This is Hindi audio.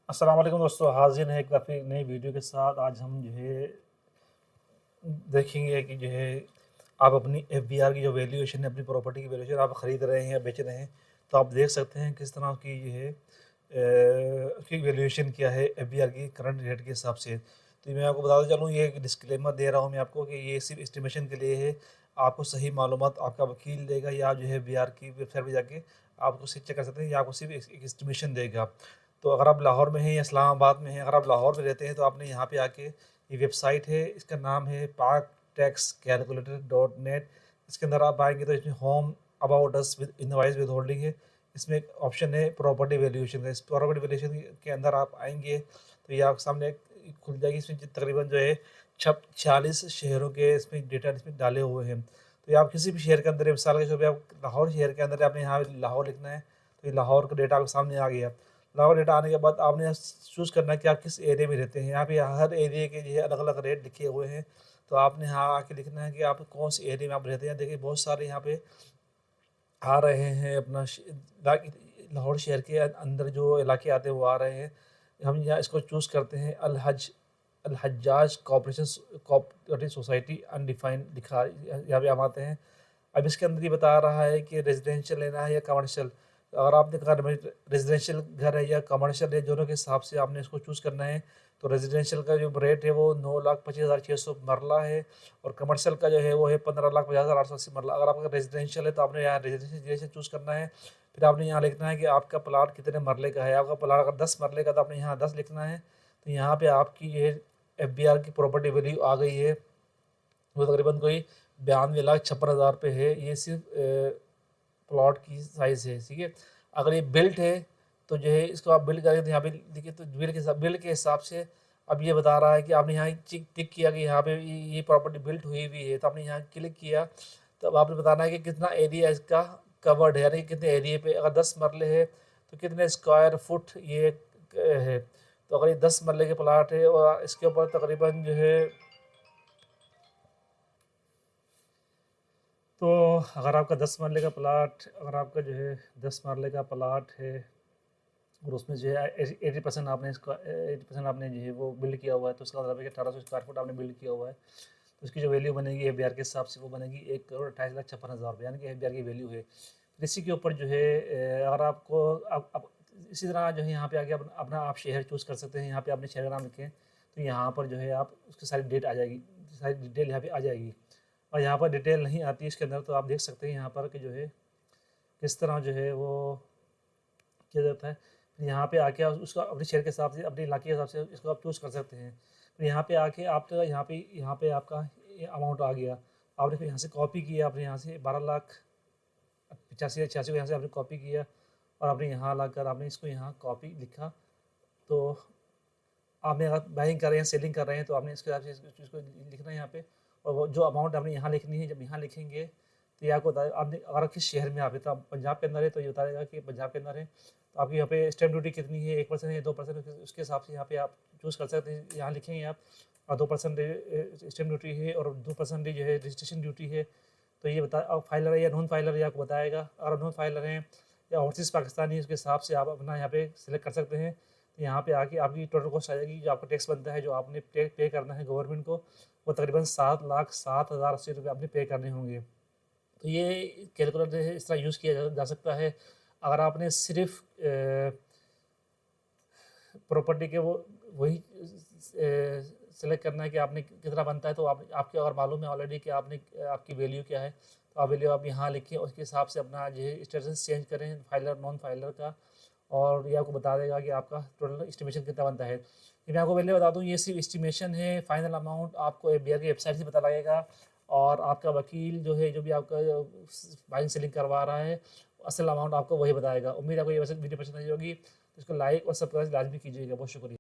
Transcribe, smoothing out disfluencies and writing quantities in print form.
अस्सलाम वालेकुम दोस्तों, हाज़िर हैं एक काफ़ी नई वीडियो के साथ। आज हम जो है देखेंगे कि जो है आप अपनी एफबीआर की जो वैल्यूएशन है, अपनी प्रॉपर्टी की वैल्यूएशन आप ख़रीद रहे हैं या बेच रहे हैं, तो आप देख सकते हैं किस तरह की जो है उसकी वैल्यूएशन क्या है एफबीआर की करंट रेट के हिसाब से। तो मैं आपको बताता चलूँ, ये एक डिस्क्लेमर दे रहा हूँ मैं आपको कि ये सिर्फ एस्टिमेशन के लिए है। आपको सही मालूमात आपका वकील देगा या जो है एफबीआर की वेबसाइट पे जाके आप उससे चेक कर सकते हैं, या आपको सिर्फ एक एस्टिमेशन देगा। तो अगर आप लाहौर में हैं या इस्लामाबाद में हैं, अगर आप लाहौर में रहते हैं तो आपने यहाँ पे आके, ये वेबसाइट है, इसका नाम है पाक टैक्स कैलकुलेटर डॉट नेट। इसके अंदर आप आएंगे तो इसमें home about us with invoice with holding है। इसमें एक ऑप्शन है प्रॉपर्टी वैल्यूएशन का। इस प्रॉपर्टी वैल्यूएशन के अंदर आप आएंगे तो ये आपके सामने खुल जाएगी। इसमें तकरीबन जो है 46 शहरों के इसमें डेटा इसमें डाले हुए हैं। तो ये आप किसी भी शहर के अंदर, मिसाल के तौर पर आप लाहौर शहर के अंदर आपने यहाँ लाहौर लिखना है, तो ये लाहौर का डेटा आपके सामने आ गया। लाहौर डेटा आने के बाद आपने चूज़ करना है कि आप किस एरिया में रहते हैं। यहाँ पे हर एरिया के जो है अलग अलग रेट लिखे हुए हैं। तो आपने यहाँ आके लिखना है कि आप कौन से एरिया में आप रहते हैं। देखिए बहुत सारे यहाँ पे आ रहे हैं, अपना लाहौर शहर के अंदर जो इलाके आते हैं वो आ रहे हैं। हम यहाँ इसको चूज़ करते हैं, अल हज्जाज कोऑपरेटिव सोसाइटी अनडिफाइंड लिखा, यहाँ पे हम आते हैं। अब इसके अंदर ये बता रहा है कि रेजिडेंशियल लेना है या कमर्शियल। अगर आपने कहा रेजिडेंशियल घर है या कमर्शियल है, दोनों के हिसाब से आपने इसको चूज़ करना है। तो रेजिडेंशियल का जो रेट है वो 9,25,600 मरला है, और कमर्शियल का जो है वो है 15,50,880 मरला। अगर आपका रेजिडेंशियल है तो आपने यहाँ रेजिडेंशियल चूज़ करना है। फिर आपने यहाँ लिखना है कि आपका प्लाट कितने मरले का है। आपका प्लाट अगर 10 मरले का तो आपने यहाँ 10 लिखना है। तो यहाँ पे आपकी ये एफबीआर की प्रॉपर्टी वैल्यू आ गई है, वो तकरीबन कोई 92,56,000 रुपये है। ये सिर्फ प्लॉट की साइज़ है, ठीक है। अगर ये बिल्ट है तो जो है इसको आप बिल्ड करेंगे तो यहाँ पे देखिए, तो बिल्ड के हिसाब से अब ये बता रहा है कि आपने यहाँ टिक किया कि यहाँ पे ये प्रॉपर्टी बिल्ट हुई हुई है, तो आपने यहाँ क्लिक किया। तो अब आपने बताना है कि कितना एरिया इसका कवर्ड है, यानी कि कितने एरिया पे। अगर 10 मरले है तो कितने स्क्वायर फुट ये है। तो अगर ये 10 मरले के प्लाट है और इसके ऊपर तकरीबन जो है, तो अगर आपका 10 मरले का प्लाट, अगर आपका जो है 10 मरले का प्लाट है और उसमें जो है 80% आपने इसका 80% आपने जो है वो बिल्ड किया हुआ है, तो उसका मतलब है कि 1800 स्क्वायर फुट आपने बिल्ड किया हुआ है। तो इसकी जो वैल्यू बनेगी एफबीआर के हिसाब से वो बनेगी 1,28,56,000 रुपये, यानी कि एफबीआर की वैल्यू है। फिर इसी के ऊपर जो है अगर आपको अब इसी तरह जो है यहाँ पे आके अपना आप शहर चूज़ कर सकते हैं। यहाँ पे आपने शहर का नाम लिखें तो यहाँ पर जो है आप उसकी सारी डेट आ जाएगी, सारी डिटेल यहाँ पे आ जाएगी। और यहाँ पर डिटेल नहीं आती इसके अंदर, तो आप देख सकते हैं यहाँ पर कि जो है किस तरह जो है वो किया जाता है। फिर यहाँ पे आके आप उसका अपने शहर के हिसाब से, अपने इलाके के हिसाब से इसको आप चूज़ कर सकते हैं। फिर यहाँ पे आके आप तो यहाँ पे आपका ये अमाउंट आ गया। आपने फिर यहाँ से कॉपी किया, आपने यहाँ से 12,85,000 या 86 को यहाँ से आपने कॉपी किया, और आपने यहाँ लाकर आपने इसको यहाँ कॉपी लिखा। तो आपने अगर बाइंग कर रहे हैं, सेलिंग कर रहे हैं, तो आपने इसके हिसाब से इस चीज़ को लिखना है यहाँ पे। और वो जो अमाउंट आपने यहाँ लिखनी है, जब यहाँ लिखेंगे तो ये आपको आपने अगर किस शहर में आप है, तो आप पंजाब के अंदर है तो ये बताएगा कि पंजाब के अंदर है, तो आपकी यहाँ पे स्टैम्प ड्यूटी कितनी है, 1% है, 2%, उसके हिसाब से यहाँ पे आप चूज़ कर सकते हैं। यहाँ लिखेंगे आप, और 2% स्टैम्प ड्यूटी है और 2% जो है रजिस्ट्रेशन ड्यूटी है। तो ये बता, आप फाइलर है या नॉन फाइलर है आपको बताएगा। अगर नॉन फाइलर हैं या ओवरसीज़ पाकिस्तानी, उसके हिसाब से आप अपना यहाँ पे सिलेक्ट कर सकते हैं। तो यहाँ पे आके आपकी टोटल कॉस्ट आ जाएगी, जो आपका टैक्स बनता है, जो आपने पे करना है गवर्नमेंट को, वो तकरीबन 7,07,080 रुपये आपने पे करने होंगे। तो ये कैलकुलेटर है, इस तरह यूज़ किया जा सकता है। अगर आपने सिर्फ प्रॉपर्टी के वो वही सेलेक्ट करना है कि आपने कितना बनता है, तो आप आपके अगर मालूम है ऑलरेडी कि आपने आपकी वैल्यू क्या है, तो आप वैल्यू आप यहाँ लिखें, उसके हिसाब से अपना जो है स्टेटस चेंज करें फाइलर नॉन फाइलर का, और ये आपको बता देगा कि आपका टोटल एस्टिमेशन कितना बनता है। ये मैं आपको पहले बता दूँ, ये सिर्फ एस्टिमेशन है। फाइनल अमाउंट आपको एफबीआर की वेबसाइट से पता लगेगा, और आपका वकील जो है, जो भी आपका बाइंग सेलिंग करवा रहा है, असल अमाउंट आपको वही बताएगा। उम्मीद है आपको ये वीडियो पसंद आई होगी, तो इसको लाइक और सब्सक्राइब लाजमी कीजिएगा। बहुत शुक्रिया।